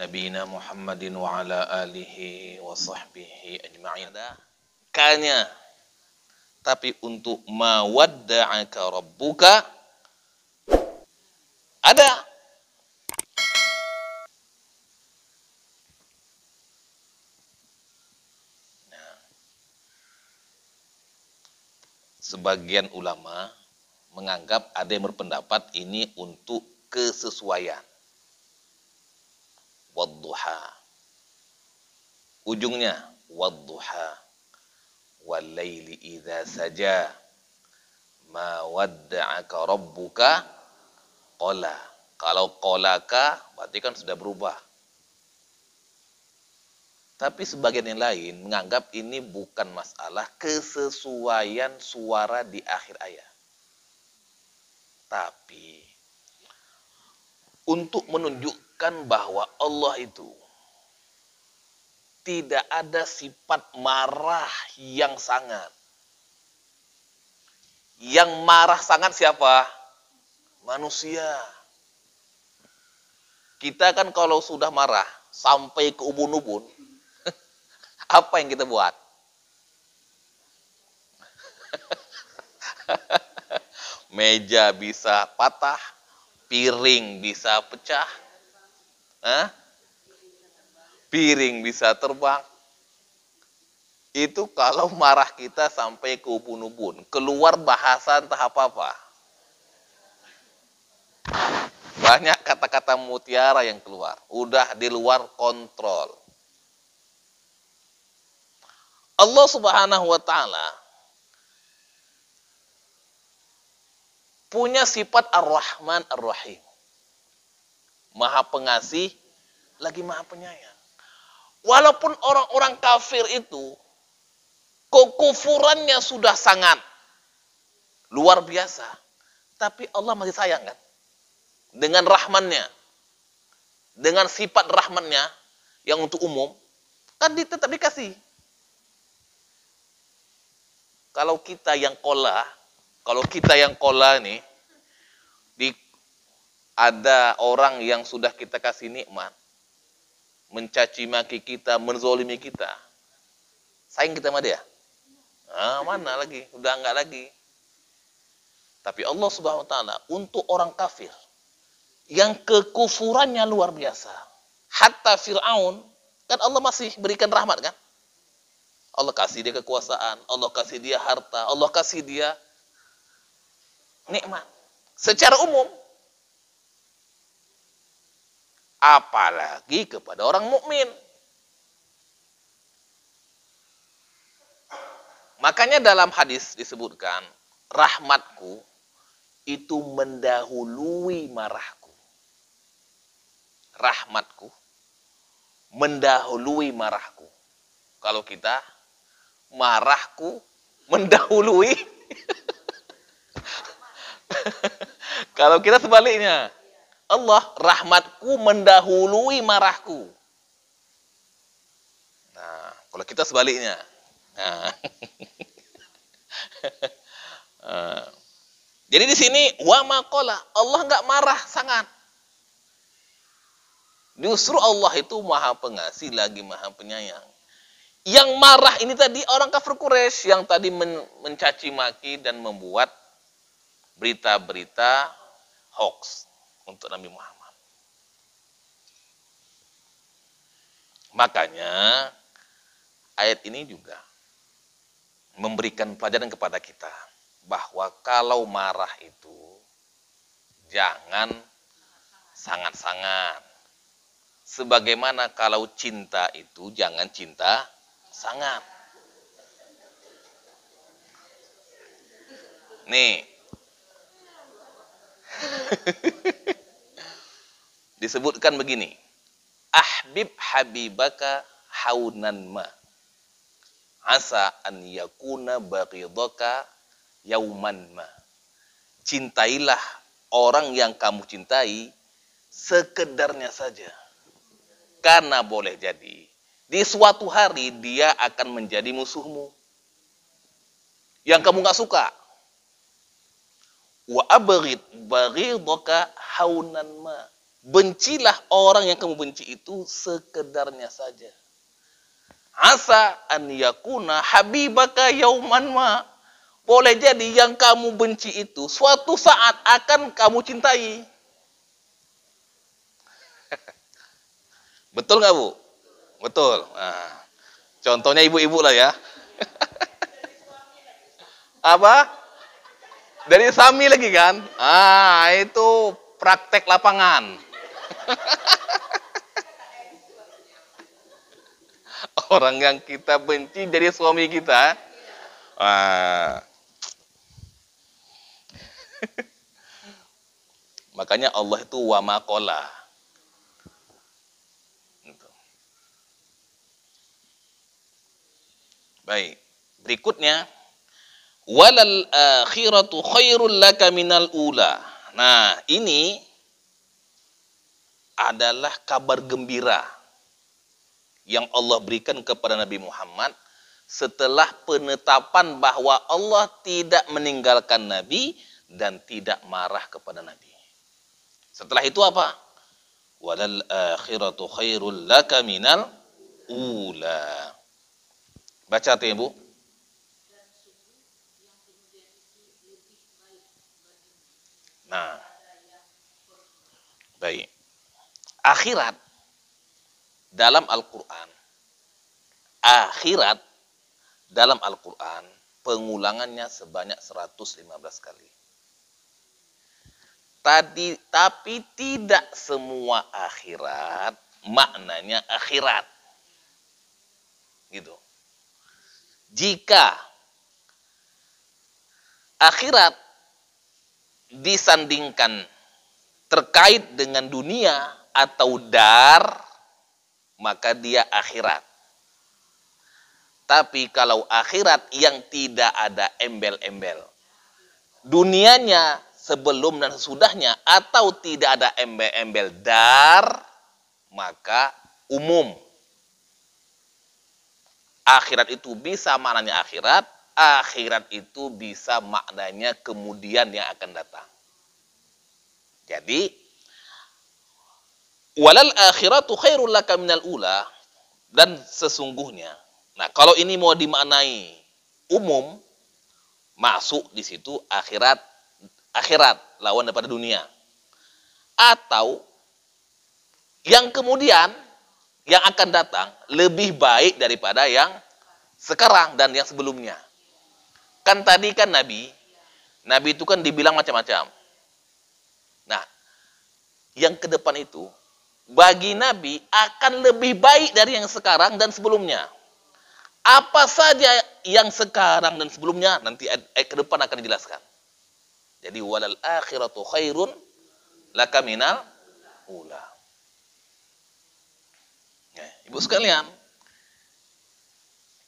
nabiyina Muhammadin wa ala alihi wa sahbihi ajma'in. Kanya, tapi untuk mawadda'aka rabbuka ada. Nah, sebagian ulama menganggap ada yang berpendapat ini untuk kesesuaian. Wadduha. Ujungnya wadduha. Walaili idza saja. Ma wadda'aka rabbuka qala. Kalau qolaka berarti kan sudah berubah. Tapi sebagian yang lain menganggap ini bukan masalah kesesuaian suara di akhir ayat. Tapi untuk menunjukkan bahwa Allah itu tidak ada sifat marah yang sangat. Yang marah sangat siapa? Manusia. Kita kan kalau sudah marah sampai ke ubun-ubun, apa yang kita buat? Meja bisa patah, piring bisa pecah, piring bisa terbang. Itu kalau marah kita sampai ke ubun-ubun, keluar bahasa entah apa-apa. Banyak kata-kata mutiara yang keluar, udah di luar kontrol. Allah Subhanahu wa taala punya sifat Ar-Rahman Ar-Rahim. Maha pengasih lagi Maha penyayang. Walaupun orang-orang kafir itu kekufurannya sudah sangat luar biasa, tapi Allah masih sayang kan? Dengan rahmannya, dengan sifat rahmannya yang untuk umum, kan tetap dikasih. Kalau kita yang kola nih, ada orang yang sudah kita kasih nikmat, mencaci maki kita, menzolimi kita, sayang kita sama dia? Mana lagi? Udah enggak lagi. Tapi Allah Subhanahu wa taala untuk orang kafir yang kekufurannya luar biasa, hatta Fir'aun, kan Allah masih berikan rahmat kan? Allah kasih dia kekuasaan, Allah kasih dia harta, Allah kasih dia nikmat secara umum. Apalagi kepada orang mukmin. Makanya dalam hadis disebutkan, rahmatku itu mendahului marahku. Rahmatku mendahului marahku. Kalau kita, marahku mendahului. Kalau kita sebaliknya, Allah, rahmatku mendahului marahku. Nah, kalau kita sebaliknya. Jadi di sini wa maqala, Allah enggak marah sangat. Justru Allah itu Maha Pengasih lagi Maha Penyayang. Yang marah ini tadi orang kafir Quraisy yang tadi mencaci maki dan membuat berita-berita hoax untuk Nabi Muhammad. Makanya ayat ini juga memberikan pelajaran kepada kita bahwa kalau marah itu jangan sangat-sangat. Sebagaimana kalau cinta itu jangan cinta sangat. Nih. Disebutkan begini. Ahbib habibaka haunan ma. Asa an yakuna baghidaka yauman ma. Cintailah orang yang kamu cintai sekedarnya saja. Karena boleh jadi di suatu hari dia akan menjadi musuhmu. Yang kamu gak suka. Wa abghid baghidaka haunan ma. bencilah orang yang kamu benci itu sekedarnya saja. Asa an yakuna habibaka yauman ma. Boleh jadi yang kamu benci itu suatu saat akan kamu cintai. Betul nggak, Bu? Betul. Nah, contohnya ibu-ibu lah ya. Apa? Dari suami lagi kan? Ah, itu praktek lapangan. Orang yang kita benci dari suami kita. Ah. Makanya Allah itu wa maqala. Gitu. Baik. Berikutnya, walal akhiratu khairul laka minal ula. Nah, ini adalah kabar gembira yang Allah berikan kepada Nabi Muhammad setelah penetapan bahwa Allah tidak meninggalkan Nabi dan tidak marah kepada Nabi. Setelah itu apa? Walal akhiratu khairul laka minal ula. Baca tuh, Ibu. Nah, baik. Akhirat dalam Al-Quran, akhirat dalam Al-Quran pengulangannya sebanyak 115 kali. Tapi tidak semua akhirat maknanya akhirat. Gitu. Jika akhirat disandingkan terkait dengan dunia atau dar, maka dia akhirat. Tapi kalau akhirat yang tidak ada embel-embel, dunianya sebelum dan sesudahnya atau tidak ada embel-embel dar, maka umum. Akhirat itu bisa maknanya akhirat, akhirat itu bisa maknanya kemudian yang akan datang. Jadi, walal akhiratu khairul laka minal ula, dan sesungguhnya. Nah, kalau ini mau dimaknai umum, masuk di situ akhirat lawan daripada dunia. Atau yang kemudian yang akan datang lebih baik daripada yang sekarang dan yang sebelumnya. Kan tadi kan Nabi itu kan dibilang macam-macam. Nah, yang ke depan itu bagi Nabi akan lebih baik dari yang sekarang dan sebelumnya. Apa saja yang sekarang dan sebelumnya nanti ke depan akan dijelaskan. Jadi walal akhiratu khairun laka minal ula. Ya, Ibu sekalian,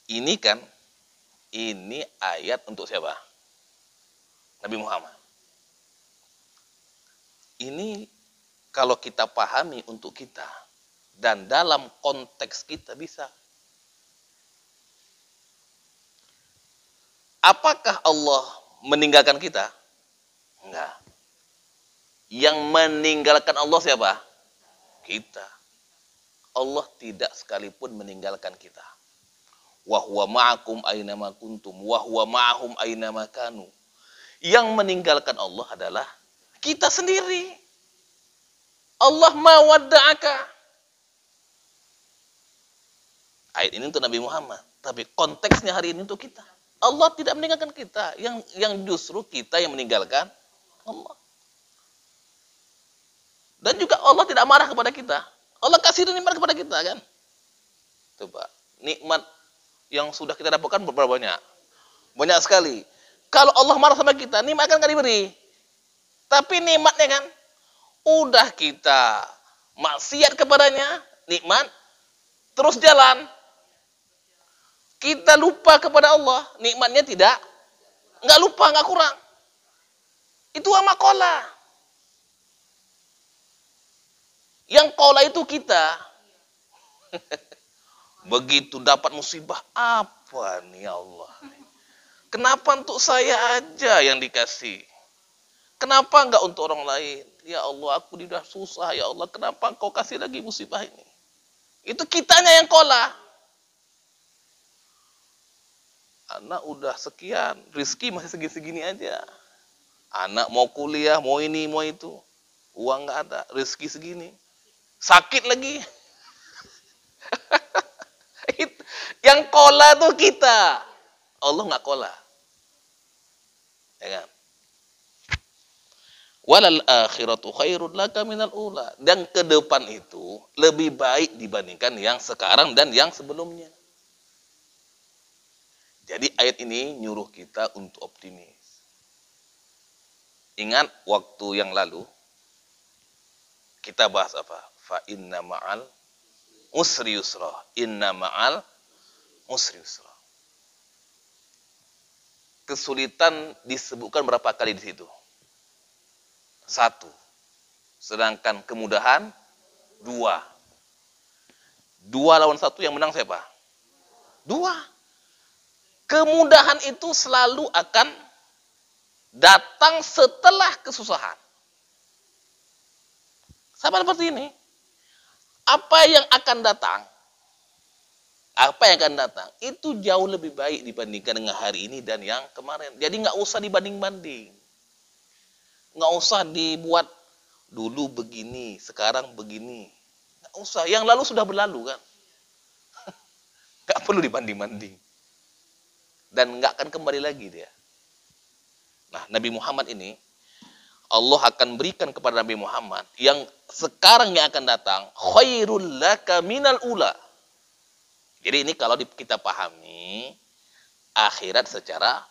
ini ayat untuk siapa? Nabi Muhammad. Ini kalau kita pahami untuk kita dan dalam konteks kita bisa. Apakah Allah meninggalkan kita? Enggak. Yang meninggalkan Allah siapa? Kita. Allah tidak sekalipun meninggalkan kita. Wa huwa ma'akum aynama kuntum wa huwa ma'ahum aynama kanu. Yang meninggalkan Allah adalah kita sendiri. Allah ma wadda'aka. Ayat ini untuk Nabi Muhammad, tapi konteksnya hari ini untuk kita. Allah tidak meninggalkan kita, yang justru kita yang meninggalkan Allah. Dan juga Allah tidak marah kepada kita. Allah kasih nikmat kepada kita kan. Coba, nikmat yang sudah kita dapatkan berapa banyak? Banyak sekali. Kalau Allah marah sama kita, nikmat kan gak diberi. Tapi nikmatnya kan, udah kita maksiat kepadanya, nikmat, terus jalan. Kita lupa kepada Allah, nikmatnya nggak lupa, nggak kurang. Itu amakola. Yang kola itu kita. Begitu dapat musibah, apa nih Allah? Kenapa untuk saya aja yang dikasih? Kenapa enggak untuk orang lain? Ya Allah, aku sudah susah. Ya Allah, kenapa engkau kasih lagi musibah ini? Itu kitanya yang kola. Anak udah sekian, rizki masih segini-segini aja. Anak mau kuliah, mau ini, mau itu. Uang nggak ada, rizki segini. Sakit lagi. Yang kola tuh kita. Allah nggak kola. Ya kan? Walal akhiratu khairun laka minal ula. Dan ke depan itu lebih baik dibandingkan yang sekarang dan yang sebelumnya. Jadi ayat ini nyuruh kita untuk optimis. Ingat waktu yang lalu kita bahas apa? Fa inna ma'al usri yusra. Inna ma'al usri yusra. Kesulitan disebutkan berapa kali di situ? 1. Sedangkan kemudahan 2. 2 lawan 1 yang menang siapa? 2. Kemudahan itu selalu akan datang setelah kesusahan. Sama seperti ini. Apa yang akan datang? Apa yang akan datang? Itu jauh lebih baik dibandingkan dengan hari ini dan yang kemarin. Jadi nggak usah dibanding-banding. Nggak usah dibuat dulu begini, sekarang begini. Nggak usah. Yang lalu sudah berlalu kan. Nggak perlu dibanding-banding. Dan nggak akan kembali lagi dia. Nah, Nabi Muhammad ini, Allah akan berikan kepada Nabi Muhammad yang sekarang yang akan datang, khairul laka minal ula. Jadi ini kalau kita pahami akhirat secara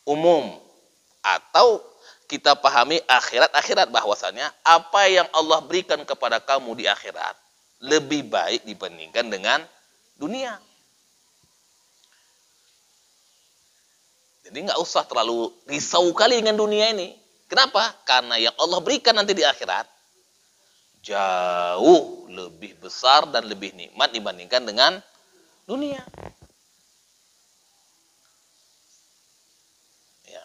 umum. Atau kita pahami akhirat-akhirat bahwasanya apa yang Allah berikan kepada kamu di akhirat lebih baik dibandingkan dengan dunia. Jadi nggak usah terlalu risau kali dengan dunia ini. Kenapa? Karena yang Allah berikan nanti di akhirat jauh lebih besar dan lebih nikmat dibandingkan dengan dunia. Ya.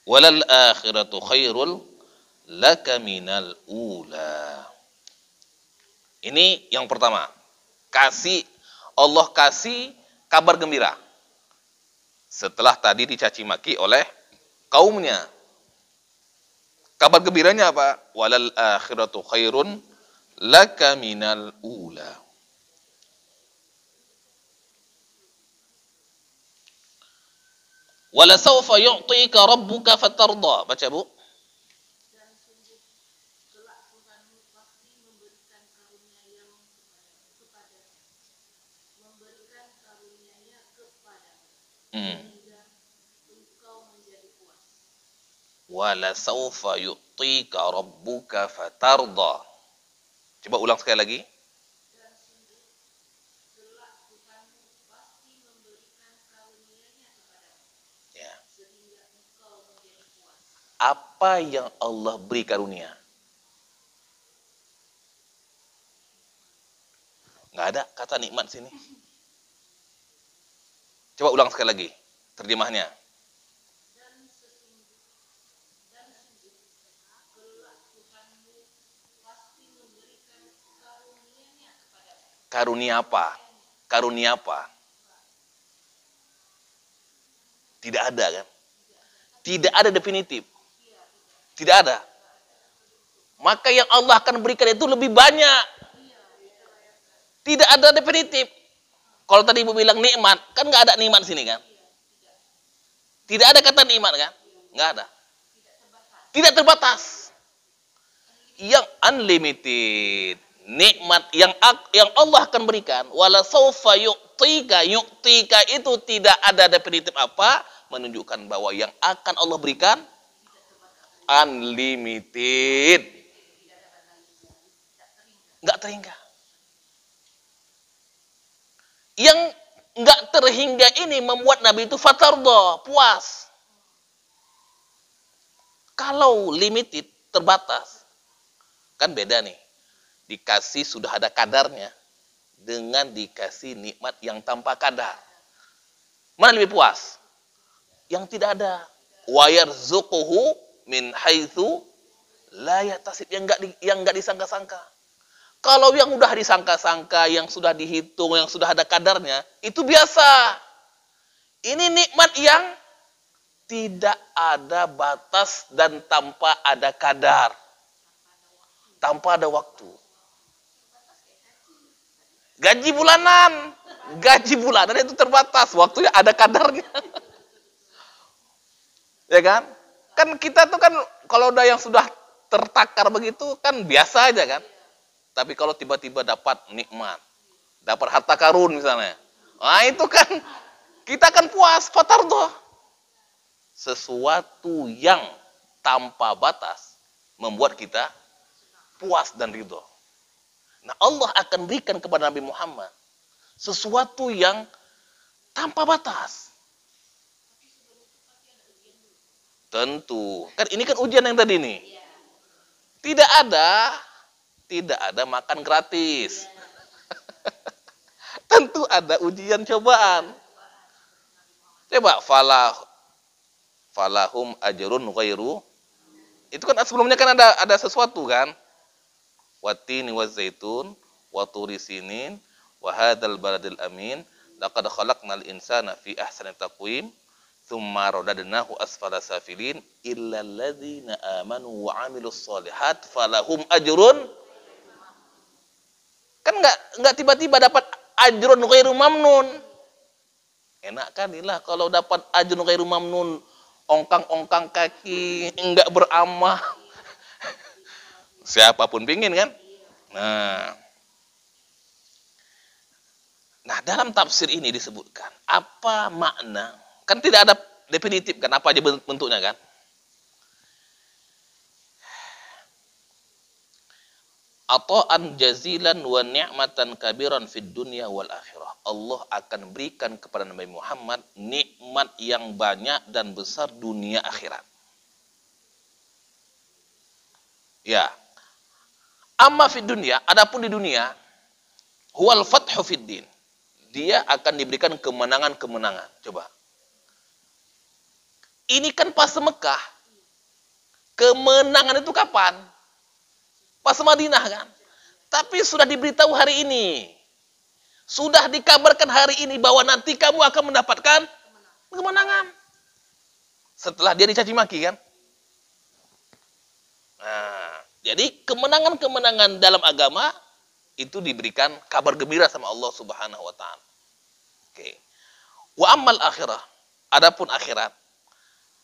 Walal akhiratu khairul laka minal ula. Ini yang pertama. Allah kasih kabar gembira. Setelah tadi dicaci maki oleh kaumnya. Kabar gembiranya apa? Walal akhiratu khairun laka minal ula. Wala sawfa yu'tika rabbuka fatarda. Baca, Bu. Wala sawfa yu'tika rabbuka fatarda. Coba ulang sekali lagi. Ya. Apa yang Allah beri karunia? Nggak ada kata nikmat sini. Coba ulang sekali lagi terjemahnya. Karunia apa? Karunia apa? Tidak ada kan? Tidak ada definitif. Tidak ada. Maka yang Allah akan berikan itu lebih banyak. Tidak ada definitif. Kalau tadi Ibu bilang nikmat, kan nggak ada nikmat sini kan? Tidak ada kata nikmat kan? Nggak ada. Tidak terbatas. Yang unlimited. Nikmat yang Allah akan berikan. Wala sawfa yu'tika. Yu'tika itu tidak ada definitif apa. Menunjukkan bahwa yang akan Allah berikan unlimited. Nggak terhingga. Yang nggak terhingga ini membuat Nabi itu fatardo, puas. Kalau limited, terbatas. Kan beda nih. Dikasih sudah ada kadarnya. Dengan dikasih nikmat yang tanpa kadar. Mana lebih puas? Yang tidak ada. Wa yarzuquhu min haitsu la yahtasib, yang enggak disangka-sangka. Kalau yang udah disangka-sangka, yang sudah dihitung, yang sudah ada kadarnya, itu biasa. Ini nikmat yang tidak ada batas dan tanpa ada kadar. Tanpa ada waktu. Gaji bulanan. Gaji bulanan itu terbatas. Waktunya ada kadarnya. Ya kan? Kan kita tuh kan kalau udah yang sudah tertakar begitu kan biasa aja kan. Tapi kalau tiba-tiba dapat nikmat, dapat harta karun misalnya, nah itu kan kita akan puas, fatardoh. Sesuatu yang tanpa batas membuat kita puas dan ridho. Nah Allah akan berikan kepada Nabi Muhammad sesuatu yang tanpa batas. Tentu, kan ini kan ujian yang tadi nih. Tidak ada makan gratis. Tentu ada ujian cobaan. Coba falahum ajrun ghairu. Itu kan sebelumnya kan ada sesuatu kan? Wattini wazaitun wa turi sinin wa hadzal baladil amin laqad khalaqnal insana fi ahsani taqwim tsumma radadnahu asfala safilin illal ladzina amanu wa 'amilus sholihat falahum ajrun. Kan enggak tiba-tiba dapat ajrun ghairu mamnun. Enak kan ilah kalau dapat ajrun ghairu mamnun, ongkang-ongkang kaki, enggak beramal. Siapapun pingin kan? Nah, dalam tafsir ini disebutkan apa makna? Kan tidak ada definitif kan apa aja bentuknya kan? Ata'an jazilan wa ni'matan kabiran fid dunya wal akhirah. Allah akan berikan kepada Nabi Muhammad nikmat yang banyak dan besar dunia akhirat. Ya. Amma fid dunya, adapun di dunia, huwal fathu fid din. Dia akan diberikan kemenangan-kemenangan. Coba. Ini kan pas Mekah. Kemenangan itu kapan? Pas Madinah kan. Tapi sudah diberitahu hari ini. Sudah dikabarkan hari ini bahwa nanti kamu akan mendapatkan kemenangan. Setelah dia dicaci maki kan. Nah, jadi kemenangan-kemenangan dalam agama itu diberikan kabar gembira sama Allah Subhanahu wa taala. Oke. Wa ammal akhirah. Adapun akhirat,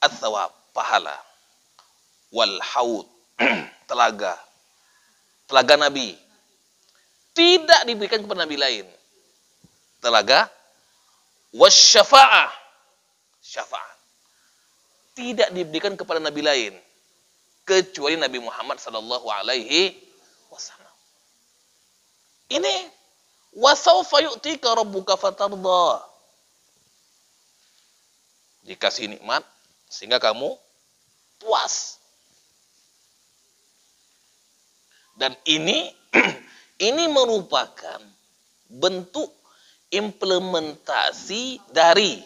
ats-tsawab, pahala. Wal haud, telaga Nabi tidak diberikan kepada nabi lain. Telaga wasyafa'ah, syafaat tidak diberikan kepada nabi lain kecuali Nabi Muhammad sallallahu alaihi wasallam. Ini wasaufa yu'tika rabbuka fatardha. Dikasih nikmat sehingga kamu puas. Dan ini merupakan bentuk implementasi dari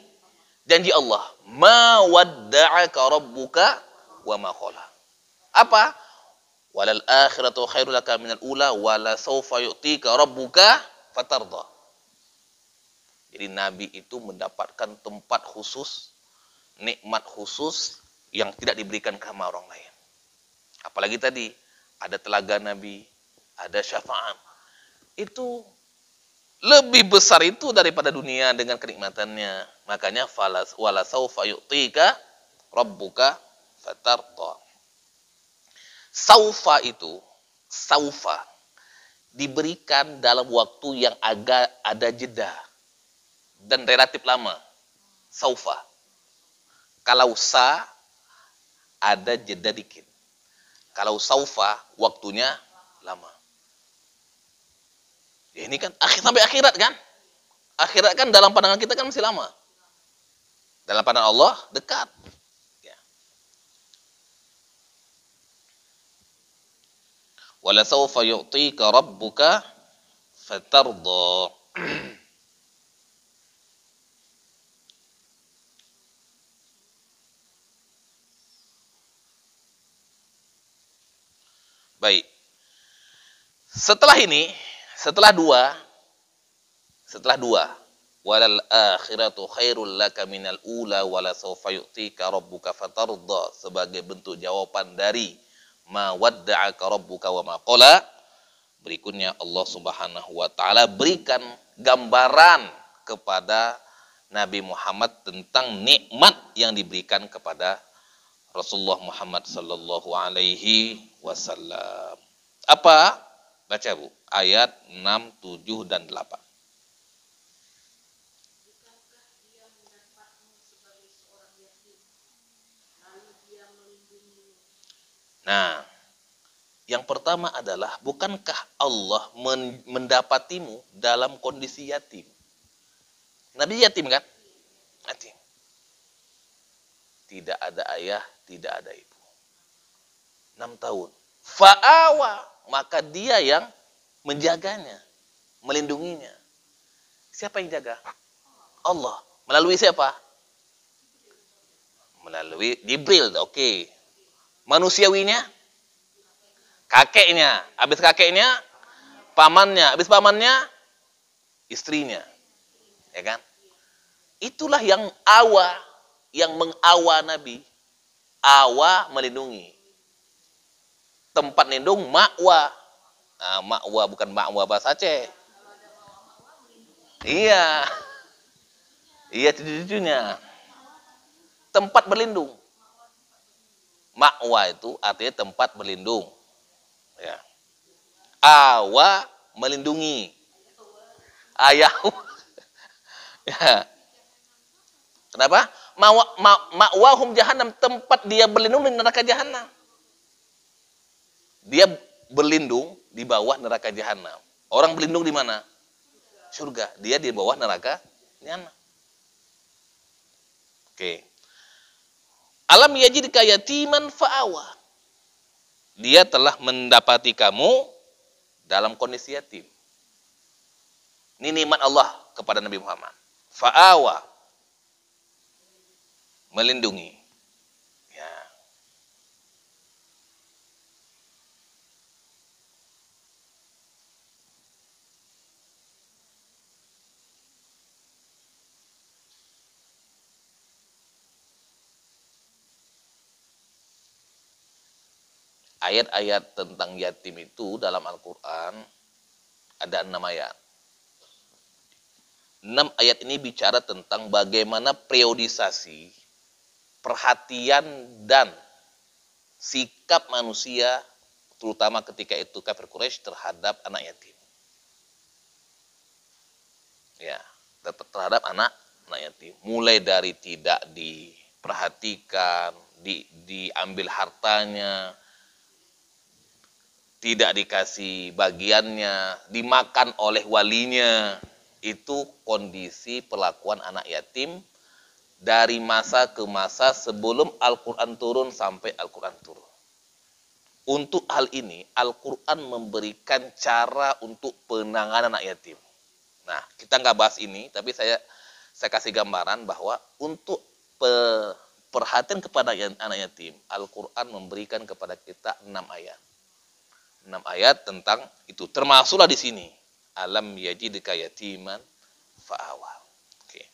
janji Allah. Ma wadda'aka rabbuka wa ma qala. Apa? Walal akhiratu khairul laka minal ula wala sawfa yu'tika rabbuka fatardha. Jadi Nabi itu mendapatkan tempat khusus, nikmat khusus yang tidak diberikan ke orang lain. Apalagi tadi ada telaga Nabi, ada syafaat. Itu lebih besar itu daripada dunia dengan kenikmatannya. Makanya wala saufa yu'tika rabbuka fatardha. Saufa diberikan dalam waktu yang agak ada jeda dan relatif lama. Saufa. Kalau ada jeda dikit. Kalau saufa waktunya lama. Ya ini kan sampai akhirat kan? Akhirat kan dalam pandangan kita kan masih lama. Dalam pandangan Allah dekat. Ya. Wala saufa yu'tika rabbuka fatardha. Baik. Setelah ini, setelah dua, walal akhiratu khairul laka minal ula wala sawfa yu'tika rabbuka fatardha, sebagai bentuk jawaban dari ma wadda'aka rabbuka wa ma qala. Berikutnya Allah Subhanahu wa taala berikan gambaran kepada Nabi Muhammad tentang nikmat yang diberikan kepada Rasulullah Muhammad sallallahu alaihi wasallam. Apa? Baca Bu, ayat 6, 7 dan 8. Nah, yang pertama adalah, bukankah Allah mendapatimu dalam kondisi yatim? Nabi yatim kan? Yatim. Tidak ada ayah, tidak ada ibu. 6 tahun. Fa'awa, maka dia yang menjaganya, melindunginya. Siapa yang jaga? Allah. Melalui siapa? Melalui Jibril, oke. Manusiawinya? Kakeknya. Habis kakeknya? Pamannya. Habis pamannya? Istrinya. Ya kan? Itulah yang mengawa Nabi. Awa, melindungi. Tempat lindung, ma'wa. Nah, ma'wa bukan ma'wa bahasa Aceh. Iya. Iya, cucu-cucunya. Tempat berlindung. Ma'wa itu artinya tempat berlindung. Ya. Awa, melindungi. Ayah. Ya. Kenapa? Ma'wahum jahannam, tempat dia berlindung di neraka jahanam. Dia berlindung di bawah neraka jahanam. Orang berlindung di mana? Surga. Dia di bawah neraka jahanam. Oke. Alam yajidka yatiman fa'awa. Dia telah mendapati kamu dalam kondisi yatim. Ini nikmat Allah kepada Nabi Muhammad. Fa'awa, melindungi. Ya. Ayat-ayat tentang yatim itu dalam Al-Quran ada 6 ayat. 6 ayat ini bicara tentang bagaimana periodisasi, perhatian dan sikap manusia, terutama ketika itu kafir Quraisy, terhadap anak yatim. Ya, terhadap anak yatim. Mulai dari tidak diperhatikan, diambil hartanya, tidak dikasih bagiannya, dimakan oleh walinya. Itu kondisi perlakuan anak yatim dari masa ke masa sebelum Al-Quran turun sampai Al-Quran turun. Untuk hal ini, Al-Quran memberikan cara untuk penanganan anak yatim. Nah, kita nggak bahas ini, tapi saya kasih gambaran bahwa untuk perhatian kepada anak yatim, Al-Quran memberikan kepada kita 6 ayat. 6 ayat tentang itu, termasuklah di sini alam yajidka yatiman fa'awa. Oke.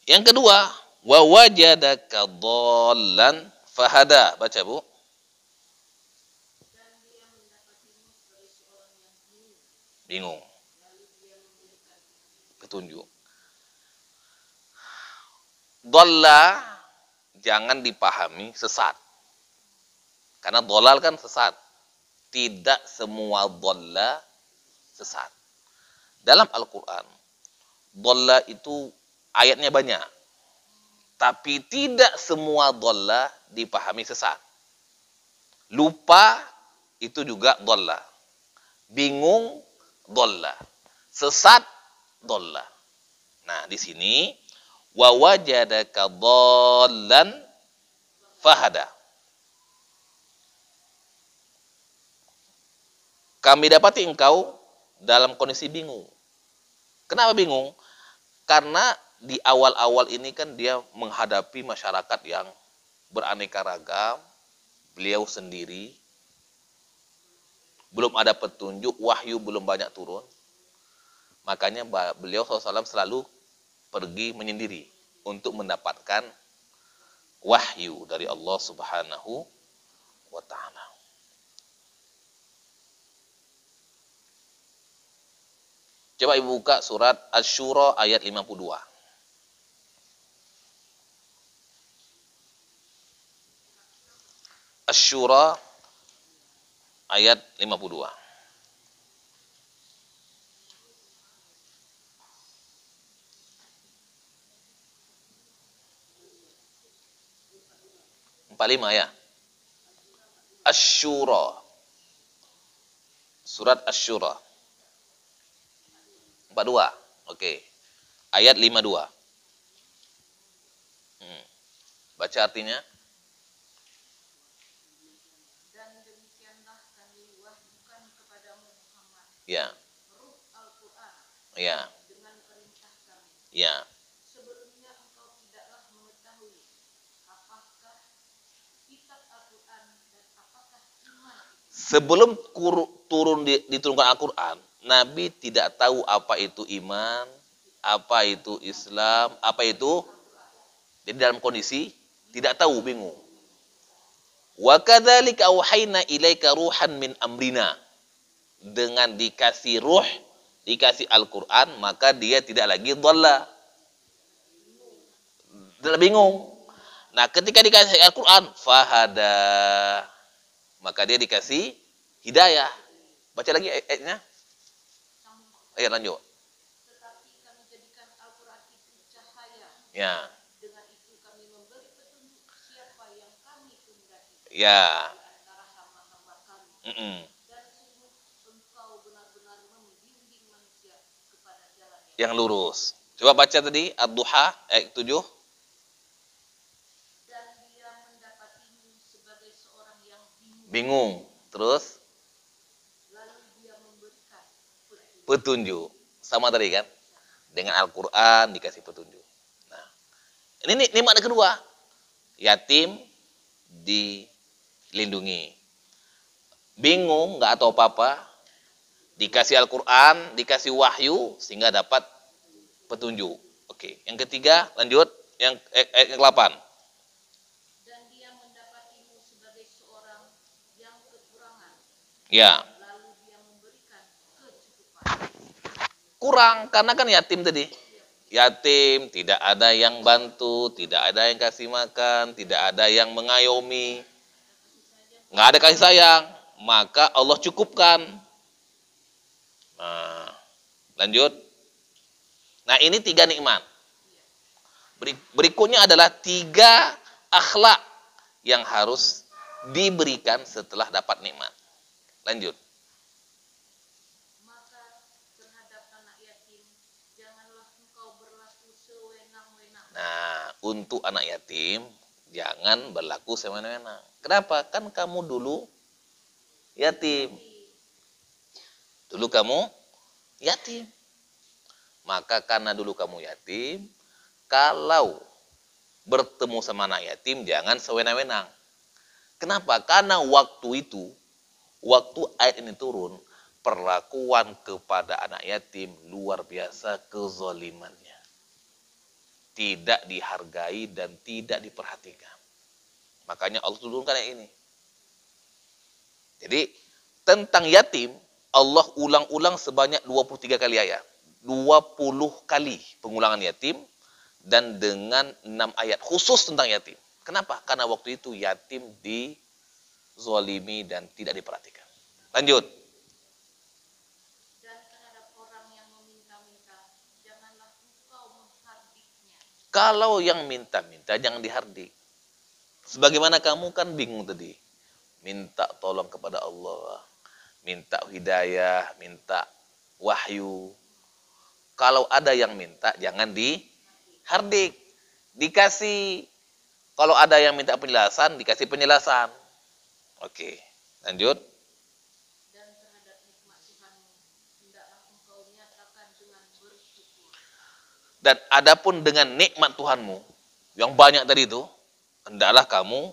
Yang kedua, wa wajadaka dhallan fahada. Baca Bu. Bingung. Petunjuk. Dhalla jangan dipahami sesat. Karena dhalal kan sesat. Tidak semua dhalla sesat. Dalam Al-Quran, dhalla itu ayatnya banyak. Tapi tidak semua dhalla dipahami sesat. Lupa itu juga dhalla. Bingung, dhalla. Sesat, dhalla. Nah, di sini, wa wajadaka dhallan fahada. Kami dapati engkau dalam kondisi bingung. Kenapa bingung? Karena di awal-awal ini kan dia menghadapi masyarakat yang beraneka ragam, beliau sendiri, belum ada petunjuk, wahyu belum banyak turun. Makanya beliau SAW selalu pergi menyendiri untuk mendapatkan wahyu dari Allah Subhanahu wa Ta'ala. Coba ibu buka surat Asy-Syura ayat 52. Asy-Syura ayat 52. Lima ya. Asy-Syura. Surat Asy-Syura. 42. Oke. Ayat 52. Baca artinya. Dan demikianlah kami wahyukan kepadamu Muhammad. Ya. Ruh Al-Qur'an. Ya. Dengan perintah kami. Ya. Sebelumnya engkau tidaklah mengetahui apakah kitab Al-Qur'an dan apakah iman. Sebelum diturunkan Al-Qur'an, Nabi tidak tahu apa itu iman, apa itu Islam, apa itu. Jadi dalam kondisi tidak tahu, bingung. Wa kadzalika auhayna ilaika ruhan min amrina. Dengan dikasih ruh, dikasih Al-Qur'an, maka dia tidak lagi dhalla. Tidak bingung. Nah, ketika dikasih Al-Qur'an, fahada. Maka dia dikasih hidayah. Baca lagi ayatnya. Ayo lanjut. Tetapi kami jadikan Al-Qur'an itu cahaya. Ya. Dengan itu kami memberi petunjuk siapa yang kami kehendaki. Ya. Di antara hamba-hamba kami. Dan sungguh engkau benar-benar membimbing manusia kepada jalan yang lurus. Coba baca tadi Ad-Duha ayat 7. Dan dia mendapatimu sebagai seorang yang Bingung. Terus lalu dia memberikan petunjuk. Sama tadi kan? Dengan Al-Qur'an dikasih petunjuk. Nah, ini nikmat kedua. Yatim dilindungi. Bingung, nggak tahu apa-apa, dikasih Al-Qur'an, dikasih wahyu sehingga dapat petunjuk. Oke, yang ketiga lanjut yang ayat 8. Dan dia mendapatimu sebagai seorang yang kekurangan. Ya. Lalu dia memberikan kecukupan. Kurang karena kan yatim tadi. Yatim, tidak ada yang bantu, tidak ada yang kasih makan, tidak ada yang mengayomi. Nggak ada kasih sayang, maka Allah cukupkan. Nah, lanjut. Nah, ini 3 nikmat. Berikutnya adalah 3 akhlak yang harus diberikan setelah dapat nikmat. Lanjut. Maka terhadap anak yatim janganlah engkau berlaku sewenang-wenang. Nah, untuk anak yatim jangan berlaku sewenang-wenang. Kenapa? Kan kamu dulu yatim. Dulu kamu yatim. Maka karena dulu kamu yatim, kalau bertemu sama anak yatim jangan sewenang-wenang. Kenapa? Karena waktu itu, waktu ayat ini turun, perlakuan kepada anak yatim luar biasa kezalimannya. Tidak dihargai dan tidak diperhatikan. Makanya Allah turunkan ayat ini. Jadi tentang yatim Allah ulang-ulang sebanyak 23 kali ayat. 20 kali pengulangan yatim dan dengan 6 ayat khusus tentang yatim. Kenapa? Karena waktu itu yatim dizalimi dan tidak diperhatikan. Lanjut. Dan terhadap orang yang meminta-minta janganlah engkau menghardiknya. Kalau yang minta-minta jangan dihardik. Sebagaimana kamu kan bingung tadi. Minta tolong kepada Allah. Minta hidayah, minta wahyu. Kalau ada yang minta, jangan dihardik. Dikasih. Kalau ada yang minta penjelasan, dikasih penjelasan. Oke, lanjut. Dan terhadap nikmat Tuhanmu hendaklah engkau nyatakan dengan bersyukur. Dan adapun dengan nikmat Tuhanmu, yang banyak tadi itu, hendaklah kamu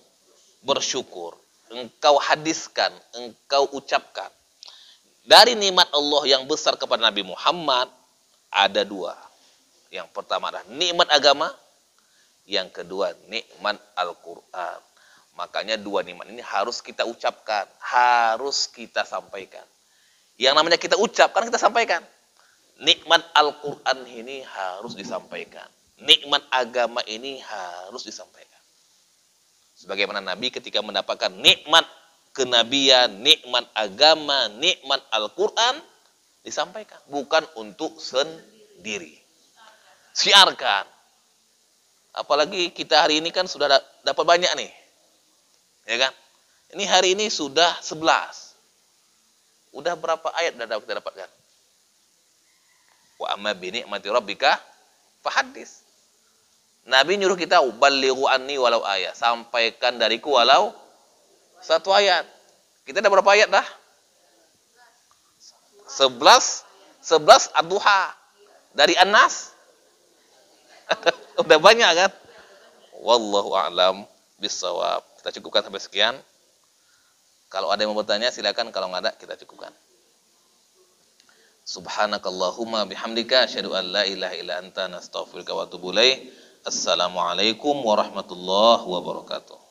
bersyukur. Engkau hadiskan, engkau ucapkan. Dari nikmat Allah yang besar kepada Nabi Muhammad ada dua. Yang pertama adalah nikmat agama, yang kedua nikmat Al-Quran. Makanya dua nikmat ini harus kita ucapkan, harus kita sampaikan. Yang namanya kita ucapkan, kita sampaikan. Nikmat Al-Quran ini harus disampaikan. Nikmat agama ini harus disampaikan. Sebagaimana Nabi ketika mendapatkan nikmat kenabian, nikmat agama, nikmat Al-Quran, disampaikan. Bukan untuk sendiri. Siarkan. Apalagi kita hari ini kan sudah dapat banyak nih. Ya kan? Ini hari ini sudah 11. Udah berapa ayat sudah kita dapatkan? Wa amma bi ni'mati rabbika fahaddits. Nabi nyuruh kita balighu anni walau ayat. Sampaikan dariku walau satu ayat. Kita ada berapa ayat dah? 11 Ad-Duha. Dari An-Nas. Udah banyak kan? Wallahu a'lam bissawab. Kita cukupkan sampai sekian. Kalau ada yang mau bertanya silakan, kalau nggak ada kita cukupkan. Subhanakallahumma bihamdika asyhadu an la ilaha illa anta nastaghfiruka wa atubu ilaik. Assalamualaikum warahmatullahi wabarakatuh.